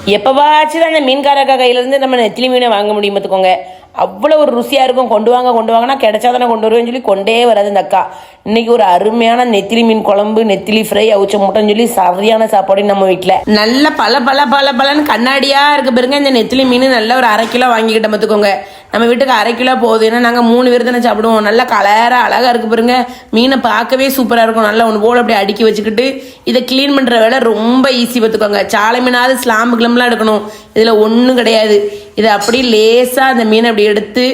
எப்போவாச்சும் தான் அந்த மீன்காரக்கா கையிலேருந்து நம்ம நெத்திலி மீனை வாங்க முடியும் பார்த்துக்கோங்க. அவ்வளோ ஒரு ருசியாக இருக்கும். கொண்டு வாங்கன்னா கிடைச்சா தானே கொண்டு வருவேன்னு சொல்லி கொண்டே வராது இந்த அக்கா. இன்னைக்கு ஒரு அருமையான நெத்திலி மீன் குழம்பு, நெத்திலி ஃப்ரை, அவிச்ச முட்டைன்னு சொல்லி சரியான சாப்பாடு நம்ம வீட்டில். நல்ல பலன்னு கண்ணாடியாக இருக்க பாருங்க. இந்த நெத்திலி மீன் நல்லா ஒரு 1/2 கிலோ வாங்கிக்கிட்ட பார்த்துக்கோங்க. நம்ம வீட்டுக்கு 1/2 கிலோ போகுது. ஏன்னா நாங்கள் 3 பேர் தானே சாப்பிடுவோம். நல்லா கலராக அழகாக இருக்குது பாருங்க. மீனை பார்க்கவே சூப்பராக இருக்கும். நல்லா ஒன்று போல் அப்படி அடுக்கி வச்சுக்கிட்டு இதை க்ளீன் பண்ணுற வேலை ரொம்ப ஈஸி பார்த்துக்கோங்க. சாலை மீனாவது ஸ்லாம்பு கிளம்புலாம் எடுக்கணும். இதில் ஒன்றும் கிடையாது. இதை அப்படி லேசாக அந்த மீனை அப்படி எடுத்து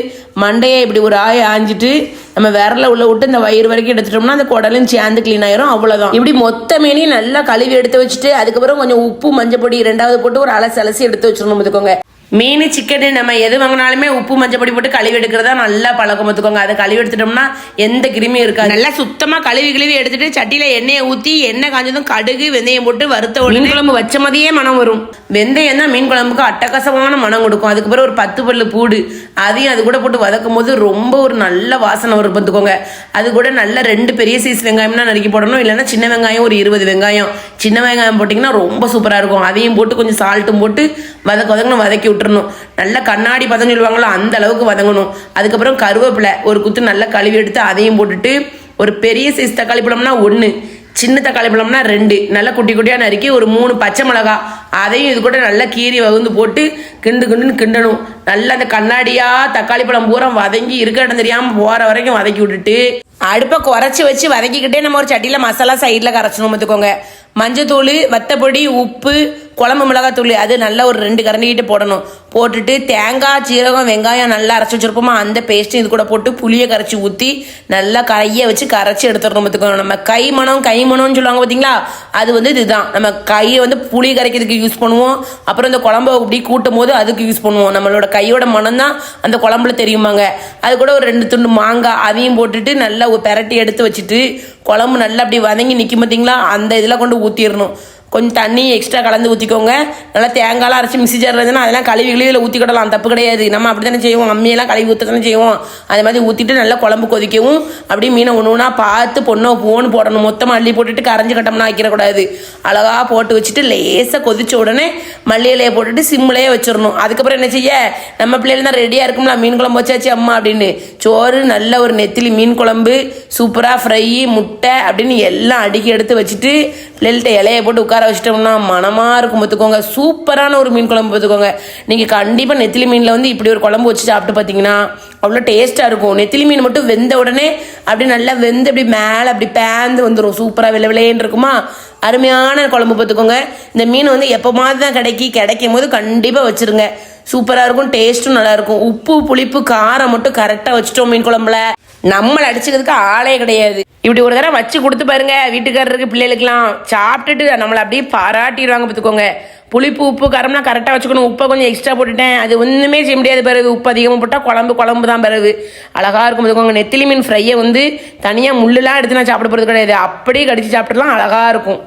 மண்டையை இப்படி ஒரு ஆஞ்சிட்டு நம்ம விரல உள்ள விட்டு இந்த வயிறு வரைக்கும் எடுத்துட்டோம்னா அந்த குடலும் சேர்ந்து க்ளீன் ஆயிரும். அவ்வளோதான். இப்படி மொத்த மீனையும் நல்லா கழுவி எடுத்து வச்சுட்டு அதுக்கப்புறம் கொஞ்சம் உப்பு மஞ்சள் பொடி 2வது போட்டு ஒரு அலசி எடுத்து வச்சிடணும் பார்த்துக்கோங்க. மீன், சிக்கனு நம்ம எது வாங்கினாலுமே உப்பு மஞ்சள் பொடி போட்டு கழுவி எடுக்கிறதா நல்லா பழக்கம் பார்த்துக்கோங்க. அதை கழுவி எடுத்துட்டோம்னா எந்த கிருமியும் இருக்காது. நல்லா சுத்தமாக கழுவி எடுத்துட்டு சட்டியில் எண்ணெயை ஊற்றி எண்ணெய் காஞ்சதும் கடுகு வெந்தயம் போட்டு வறுத்த மீன் குழம்பு வச்ச மாதிரியே மனம் வரும். வெந்தயம் தான் மீன் குழம்புக்கு அட்டகாசமான மனம் கொடுக்கும். அதுக்கப்புறம் ஒரு 10 பல்லு பூடு அதையும் அது கூட போட்டு வதக்கும் போது ரொம்ப ஒரு நல்ல வாசனை வரும் பார்த்துக்கோங்க. அது கூட நல்ல 2 பெரிய சைஸ் வெங்காயம்னா நறுக்கி போடணும். இல்லைன்னா சின்ன வெங்காயம் ஒரு 20 வெங்காயம், சின்ன வெங்காயம் போட்டிங்கன்னா ரொம்ப சூப்பராக இருக்கும். அதையும் போட்டு கொஞ்சம் சால்ட்டும் போட்டு வதக்கணும், வதக்கி விட்டுறணும். நல்லா கண்ணாடி பதம் சொல்லுவாங்களோ அந்த அளவுக்கு வதங்கணும். அதுக்கப்புறம் கருவேப்பிலை ஒரு குத்து நல்லா கழுவி எடுத்து அதையும் போட்டுட்டு ஒரு பெரிய சைஸ் தக்காளி பழம்னா 1, சின்ன தக்காளி பழம்னா 2 நல்லா குட்டி குட்டியாக நறுக்கி ஒரு 3 பச்சை மிளகா அதையும் இது கூட நல்லா கீரி வகுந்து போட்டு கிண்டணும். நல்லா அந்த கண்ணாடியாக தக்காளி பழம் பூரா வதங்கி இருக்க இடம் தெரியாமல் போகிற வரைக்கும் வதக்கி விட்டுட்டு அடுப்பை குறைச்சி வச்சு வதக்கிக்கிட்டே நம்ம ஒரு சட்டியில் மசாலா சைடில் கரைச்சணும் பார்த்துக்கோங்க. மஞ்சத்தூள், வத்தப்பொடி, உப்பு, குழம்பு மிளகாத்தூள் அது நல்லா ஒரு 2 கரண்டிக்கிட்டு போடணும். போட்டுட்டு தேங்காய், சீரகம், வெங்காயம் நல்லா அரைச்சி வச்சுருப்போமா அந்த பேஸ்ட்டு இது கூட போட்டு புளியை கரைச்சி ஊற்றி நல்லா கையை வச்சு கரைச்சி எடுத்துடணும் பார்த்துக்கோங்க. நம்ம கை மணம்னு சொல்லுவாங்க பார்த்தீங்களா, அது வந்து இதுதான். நம்ம கையை வந்து புளி கரைக்கிறதுக்கு யூஸ் பண்ணுவோம். அப்புறம் இந்த குழம்பு அப்படி கூட்டும் போது அதுக்கு யூஸ் பண்ணுவோம். நம்மளோட கையோட மனம் தான் அந்த குழம்புல தெரியுமாங்க. அது கூட ஒரு 2 துண்டு மாங்காய் அதையும் போட்டுட்டு நல்லா பெரட்டி எடுத்து வச்சுட்டு குழம்பு நல்லா அப்படி வதங்கி நிற்கும் பார்த்தீங்களா, அந்த இதில் கொண்டு ஊற்றிடணும். கொஞ்சம் தண்ணி எக்ஸ்ட்ரா கலந்து ஊற்றிக்கோங்க. நல்லா தேங்காயெலாம் அரைச்சி மிக்ஸி ஜார் இருந்ததுன்னா அதெல்லாம் கழுவிகளில் ஊற்றிக்கிடலாம், தப்பு கிடையாது. நம்ம அப்படி தானே செய்வோம், அம்மியெல்லாம் கழுவி ஊற்ற தானே செய்வோம். அதே மாதிரி ஊற்றிட்டு நல்லா குழம்பு கொதிக்கவும் அப்படியே மீனை ஒன்று பார்த்து போன்னு போடணும். மொத்தமாக அள்ளி போட்டுட்டு கரைஞ்சி கட்டம்னா வைக்கிறக்கூடாது. அழகாக போட்டு வச்சுட்டு லேசாக கொதிச்ச உடனே மல்லி இலையை போட்டுட்டு சிம்மிலேயே வச்சிடணும். அதுக்கப்புறம் என்ன செய்ய, நம்ம பிள்ளைகள் தான் ரெடியாக இருக்கும்ல, மீன் குழம்பு வச்சாச்சு அம்மா அப்படின்னு. சோறு நல்ல ஒரு நெத்திலி மீன் குழம்பு சூப்பராக ஃப்ரை, முட்டை அப்படின்னு எல்லாம் அடுக்கி எடுத்து வச்சுட்டு பிள்ளைகள்கிட்ட இலையை போட்டு உட்கார வச்சிட்டோம்னா மனமாக இருக்கும் பார்த்துக்கோங்க. சூப்பரான ஒரு மீன் குழம்பு பார்த்துக்கோங்க. நீங்கள் கண்டிப்பாக நெத்திலி மீனில் வந்து இப்படி ஒரு குழம்பு வச்சு சாப்பிட்டு பார்த்தீங்கன்னா அவ்வளோ டேஸ்ட்டாக இருக்கும். நெத்திலி மீன் மட்டும் வெந்த உடனே அப்படி நல்லா வெந்து அப்படி மேலே அப்படி பேந்து வந்துடும். சூப்பராக விளையேன்னு இருக்குமா, அருமையான குழம்பு பார்த்துக்கோங்க. இந்த மீன் வந்து எப்போ மாதிரி தான் கிடைக்கும் போது கண்டிப்பாக வச்சுருங்க. சூப்பராக இருக்கும், டேஸ்ட்டும் நல்லாயிருக்கும். உப்பு, புளிப்பு, காரம் மட்டும் கரெக்டாக வச்சுட்டோம் மீன் குழம்புல, நம்மளை அடிச்சுக்கிறதுக்கு ஆளே கிடையாது. இப்படி ஒரு தடவை வச்சு கொடுத்து பாருங்க வீட்டுக்காரருக்கு, பிள்ளைகளுக்கெல்லாம் சாப்பிட்டுட்டு நம்மளை அப்படியே பாராட்டிடுவாங்க பார்த்துக்கோங்க. புளிப்பு, உப்பு, காரம்லாம் கரெக்டாக வச்சுக்கணும். உப்பை கொஞ்சம் எக்ஸ்ட்ரா போட்டுட்டேன், அது ஒன்றுமே செய்ய முடியாது. பிறகு உப்பு அதிகமாக போட்டால் குழம்பு தான் பிறகு அழகாக இருக்கும் பார்த்துக்கோங்க. நெத்திலி மீன் ஃப்ரையை வந்து தனியாக முள்ளுலாம் எடுத்து நான் சாப்பிட போகிறது கிடையாது, அப்படியே கடிச்சு சாப்பிட்டுலாம் அழகாக இருக்கும்.